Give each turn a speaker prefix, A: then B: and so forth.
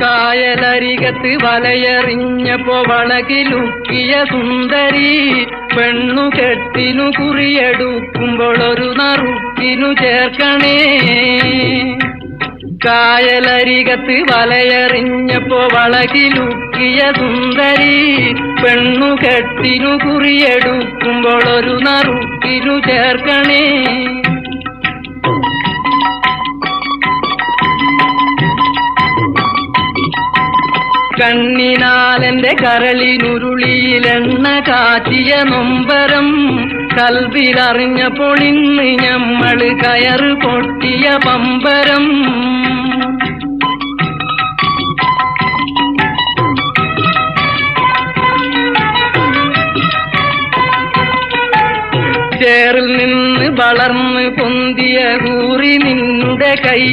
A: കായലരികത്ത് വലയെറിഞ്ഞപ്പോ വളകിലുക്കിയ സുന്ദരി പെണ്ണു കെട്ടിനു കുറിയെടുക്കുമ്പോൾ ഒരു നറുക്കിനു ചേർക്കണേ. കായലരികത്ത് വലയെറിഞ്ഞപ്പോ വളകിലുക്കിയ സുന്ദരി പെണ്ണു കെട്ടിനു കുറിയെടുക്കുമ്പോൾ ഒരു നറുക്കിനു ചേർക്കണേ. കണ്ണിനാലെന്റെ കരളിനുരുളിയിലെണ്ണ കാച്ചിയ നൊമ്പരം കൽവിലറിഞ്ഞപ്പോൾ ഇന്ന് ഞമ്മള് കയറ് പൊട്ടിയ പമ്പരം. ചേറിൽ നിന്ന് വളർന്ന് പൊന്തിയ കൂറി നിന്നുടെ കൈ